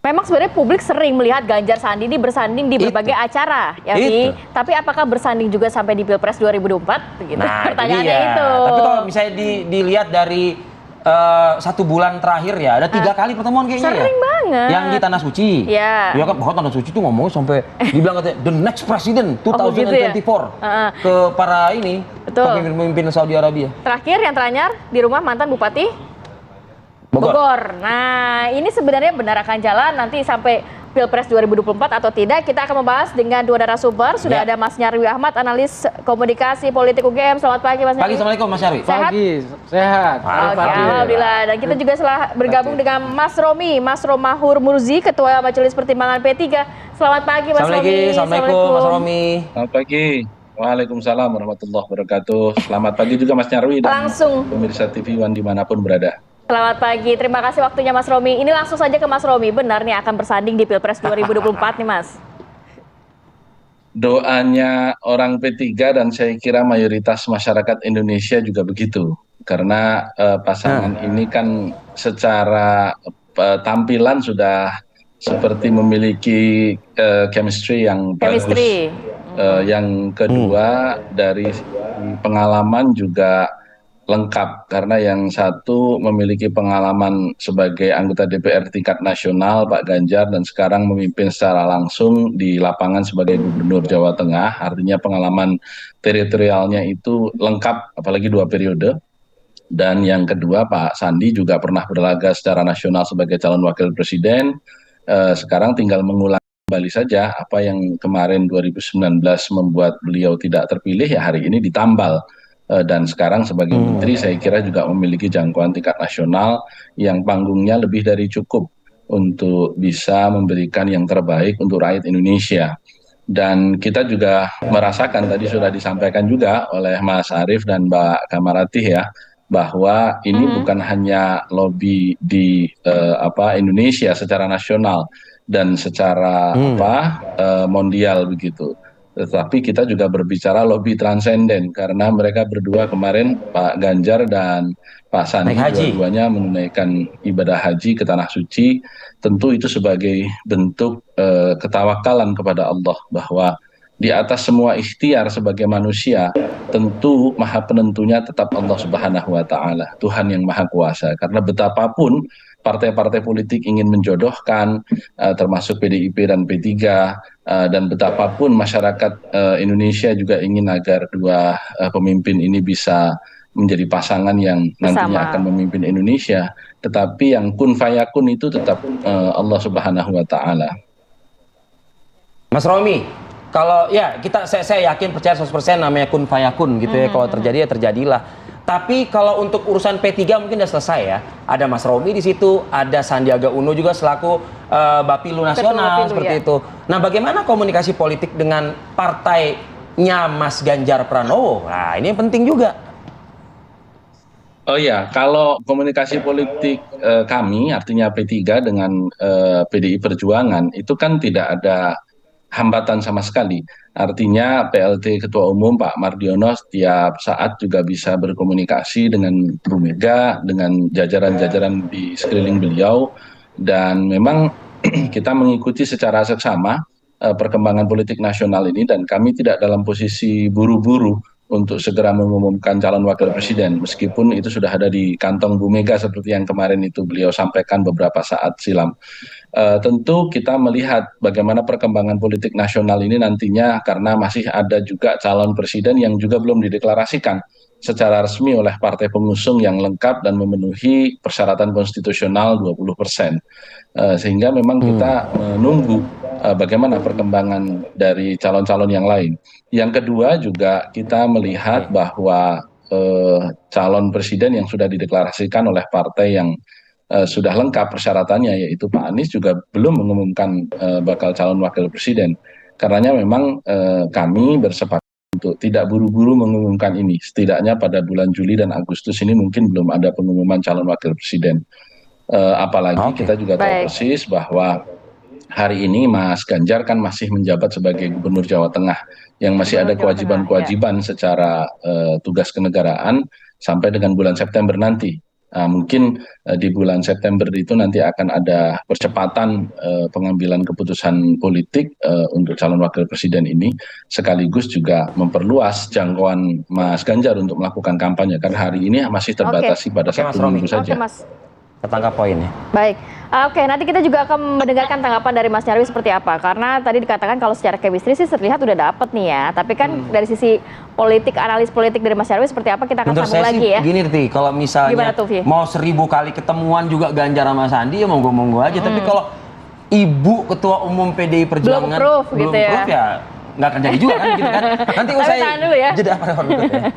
Memang sebenarnya publik sering melihat Ganjar Sandi ini bersanding di berbagai acara, ya Vi. Tapi apakah bersanding juga sampai di Pilpres 2024? Begitu. Nah, pertanyaannya itu. Tapi kalau misalnya dilihat dari 1 bulan terakhir ya, ada 3 kali pertemuan kayaknya. Sering banget. Yang di Tanah Suci. Iya. Ya kan, bahwa Tanah Suci tuh ngomong sampai dibilang katanya the next president 2024 ke para ini, pemimpin Saudi Arabia. Terakhir yang terakhir di rumah mantan Bupati Bogor. Nah, ini sebenarnya benar akan jalan nanti sampai Pilpres 2024 atau tidak? Kita akan membahas dengan 2 narasumber. Sudah ada Mas Nyarwi Ahmad, analis komunikasi politik UGM. Selamat pagi, Mas Nyarwi. Assalamualaikum, Mas Nyarwi. Sehat? Pagi, sehat. Oke, alhamdulillah. Dan kita juga bergabung dengan Mas Romi, Mas Romahur Murzi, Ketua Majelis Pertimbangan P3. Selamat pagi, Mas Romi. Assalamualaikum, Mas Romi. Selamat pagi. Waalaikumsalam warahmatullahi wabarakatuh. Selamat pagi juga Mas Nyarwi dan pemirsa TV One dimanapun berada. Selamat pagi, terima kasih waktunya Mas Romi. Ini langsung saja ke Mas Romi, benar nih akan bersanding di Pilpres 2024 nih Mas? Doanya orang P3 dan saya kira mayoritas masyarakat Indonesia juga begitu. Karena pasangan ini kan secara tampilan sudah seperti memiliki chemistry yang bagus. Yang kedua dari pengalaman juga lengkap, karena yang satu memiliki pengalaman sebagai anggota DPR tingkat nasional Pak Ganjar dan sekarang memimpin secara langsung di lapangan sebagai Gubernur Jawa Tengah, artinya pengalaman teritorialnya itu lengkap apalagi 2 periode. Dan yang kedua Pak Sandi juga pernah berlaga secara nasional sebagai calon wakil presiden, sekarang tinggal mengulang kembali saja apa yang kemarin 2019 membuat beliau tidak terpilih, ya hari ini ditambal. Dan sekarang sebagai menteri saya kira juga memiliki jangkauan tingkat nasional yang panggungnya lebih dari cukup untuk bisa memberikan yang terbaik untuk rakyat Indonesia. Dan kita juga merasakan, tadi sudah disampaikan juga oleh Mas Arief dan Mbak Kamaratih ya, bahwa ini bukan hanya lobby di Indonesia secara nasional dan secara mondial begitu. Tetapi kita juga berbicara lobby transenden, karena mereka berdua kemarin Pak Ganjar dan Pak Sandi dua-duanya menunaikan ibadah haji ke Tanah Suci. Tentu itu sebagai bentuk ketawakalan kepada Allah, bahwa di atas semua ikhtiar sebagai manusia, tentu maha penentunya tetap Allah Subhanahu wa Ta'ala, Tuhan yang Maha Kuasa. Karena betapapun partai-partai politik ingin menjodohkan, termasuk PDIP dan P3, dan betapapun masyarakat Indonesia juga ingin agar 2 pemimpin ini bisa menjadi pasangan yang nantinya akan memimpin Indonesia, tetapi yang kun fayakun itu tetap Allah Subhanahu wa Ta'ala. Mas Romi, kalau ya saya yakin percaya 100% namanya kun fayakun gitu ya, kalau terjadi ya terjadilah. Tapi kalau untuk urusan P3 mungkin udah selesai ya. Ada Mas Romi di situ, ada Sandiaga Uno juga selaku Bapilu Nasional seperti itu. Nah, bagaimana komunikasi politik dengan partainya Mas Ganjar Pranowo? Nah, ini yang penting juga. Oh ya, kalau komunikasi politik kami, artinya P3 dengan PDI Perjuangan, itu kan tidak ada hambatan sama sekali. Artinya PLT Ketua Umum Pak Mardiono setiap saat juga bisa berkomunikasi dengan Bu Mega, dengan jajaran-jajaran di sekeliling beliau, dan memang kita mengikuti secara seksama perkembangan politik nasional ini, dan kami tidak dalam posisi buru-buru untuk segera mengumumkan calon wakil presiden, meskipun itu sudah ada di kantong Bu Mega seperti yang kemarin itu beliau sampaikan beberapa saat silam. Tentu kita melihat bagaimana perkembangan politik nasional ini nantinya, karena masih ada juga calon presiden yang juga belum dideklarasikan secara resmi oleh partai pengusung yang lengkap dan memenuhi persyaratan konstitusional 20%. Sehingga memang kita menunggu bagaimana perkembangan dari calon-calon yang lain. Yang kedua juga kita melihat bahwa calon presiden yang sudah dideklarasikan oleh partai yang sudah lengkap persyaratannya, yaitu Pak Anies, juga belum mengumumkan bakal calon wakil presiden. Karenanya memang kami bersepakat untuk tidak buru-buru mengumumkan ini. Setidaknya pada bulan Juli dan Agustus ini mungkin belum ada pengumuman calon wakil presiden. Apalagi kita juga tahu persis bahwa hari ini Mas Ganjar kan masih menjabat sebagai Gubernur Jawa Tengah, yang masih ada kewajiban-kewajiban secara tugas kenegaraan sampai dengan bulan September nanti. Mungkin di bulan September itu nanti akan ada percepatan pengambilan keputusan politik untuk calon wakil presiden ini, sekaligus juga memperluas jangkauan Mas Ganjar untuk melakukan kampanye, karena hari ini masih terbatasi pada Oke, Mas Sabtu Romi. Minggu saja. Oke, Mas. Tertangkap poinnya. Baik, oke, nanti kita juga akan mendengarkan tanggapan dari Mas Nyarwi seperti apa. Karena tadi dikatakan kalau secara chemistry sih terlihat udah dapet nih ya. Tapi kan dari sisi politik, analis politik dari Mas Nyarwi seperti apa, kita akan Menurut sambung saya lagi sih ya. gini Rti, kalau misalnya Gimana tuh, Vi? mau 1000 kali ketemuan juga Ganjar sama Sandi ya monggo-monggo aja. Tapi kalau Ibu Ketua Umum PDI Perjuangan Belum proof gitu ya. nggak akan jadi juga kan gitu kan. Nanti Tapi usai tahan dulu ya. jeda pada waktu berikutnya.